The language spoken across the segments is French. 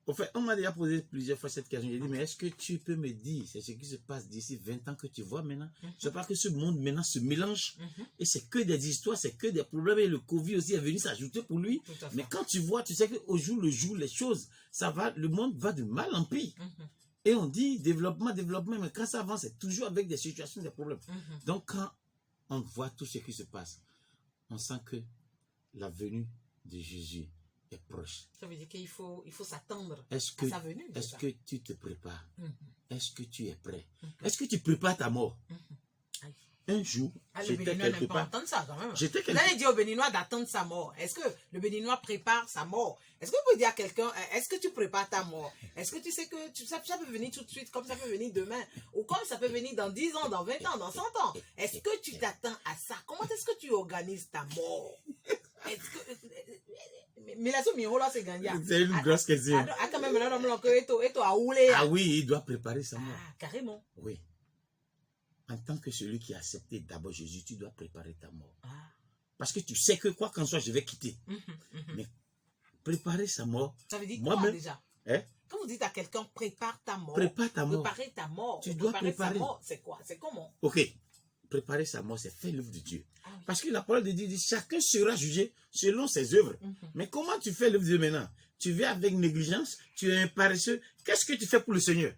Au fait, on m'a déjà posé plusieurs fois cette question. J'ai dit, mais est-ce que tu peux me dire, c'est ce qui se passe d'ici 20 ans que tu vois maintenant? Je sais pas que ce monde maintenant se mélange et c'est que des histoires, c'est que des problèmes et le Covid aussi est venu s'ajouter pour lui. Mais quand tu vois, tu sais qu'au jour le jour, les choses, ça va, le monde va de mal en pire. Et on dit développement, développement, mais quand ça avance, c'est toujours avec des situations, des problèmes. Donc quand on voit tout ce qui se passe, on sent que la venue de Jésus est proche. Ça veut dire qu'il faut s'attendre à Est-ce sa venue. que tu te prépares? Est-ce que tu es prêt? Est-ce que tu prépares ta mort? Un jour, j'étais quelque part. Ça, quand même. Vous allez dire au Béninois d'attendre sa mort. Est-ce que le Béninois prépare sa mort? Est-ce que vous pouvez dire à quelqu'un, est-ce que tu prépares ta mort? Est-ce que tu sais que ça peut venir tout de suite, comme ça peut venir demain, ou comme ça peut venir dans 10 ans, dans 20 ans, dans 100 ans? Est-ce que tu t'attends à ça? Comment est-ce que tu organises ta mort? Est-ce que... Mais là, c'est une grosse question. Ah oui, il doit préparer sa mort. Ah, carrément. Oui. En tant que celui qui a accepté d'abord Jésus, tu dois préparer ta mort. Parce que tu sais que quoi qu'en soit, je vais quitter. Mais préparer sa mort. Ça veut dire quoi déjà? Quand vous dites à quelqu'un, prépare ta mort. Prépare ta mort. Préparer ta mort. Tu dois préparer. Sa mort, c'est quoi? C'est comment? Ok. Préparer sa mort, c'est faire l'œuvre de Dieu. Parce que la parole de Dieu dit, chacun sera jugé selon ses œuvres. Mais comment tu fais l'œuvre de Dieu maintenant? Tu viens avec négligence, tu es un paresseux. Qu'est-ce que tu fais pour le Seigneur?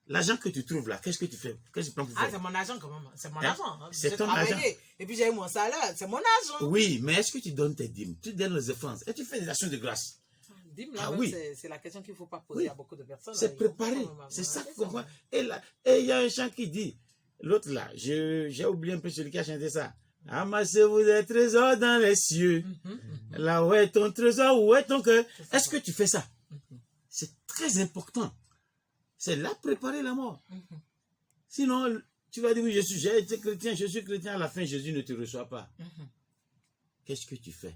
L'argent que tu trouves là, qu'est-ce que tu fais? Qu'est-ce que tu prends pour faire? C'est mon argent quand même. C'est mon argent. C'est ton argent. Et puis j'ai eu mon salaire. C'est mon argent. Oui, mais est-ce que tu donnes tes dîmes? Tu donnes les offrandes et tu fais des actions de grâce? Dîmes là, c'est la question qu'il ne faut pas poser à beaucoup de personnes. C'est préparé. C'est ça qu'il faut comprendre. Et il y a un chant qui dit, l'autre là, j'ai oublié un peu celui qui a chanté ça. Amassez-vous des trésors dans les cieux. Là où est ton trésor, où est ton cœur? Est-ce que tu fais ça? C'est très important. C'est là préparer la mort. Sinon, tu vas dire, oui, j'ai été chrétien, je suis chrétien, à la fin, Jésus ne te reçoit pas. Qu'est-ce que tu fais?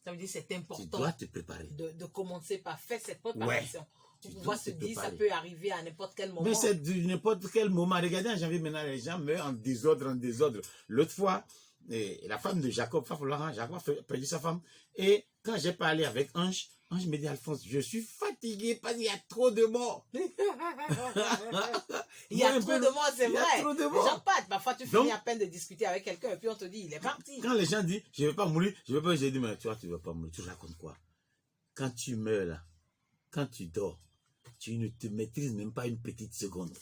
Ça veut dire que c'est important. Tu dois te préparer. De commencer par faire cette préparation. Pour pouvoir se dire, ça peut arriver à n'importe quel moment. Mais c'est n'importe quel moment. Regardez, en janvier, maintenant, les gens meurent en désordre, L'autre fois, la femme de Jacob, Jacob a perdu sa femme. Et quand j'ai parlé avec Ange me dit, Alphonse, je suis fatigué parce qu'il y a trop de morts. Il y a trop de morts, c'est vrai. Il y a trop de morts. Les gens partent. Parfois, tu finis à peine de discuter avec quelqu'un et puis on te dit, il est parti. Quand les gens disent, je ne vais pas mourir, j'ai dit, mais toi, tu ne vas pas mourir. Tu racontes quoi? Quand tu meurs là, quand tu dors, tu ne te maîtrises même pas une petite seconde.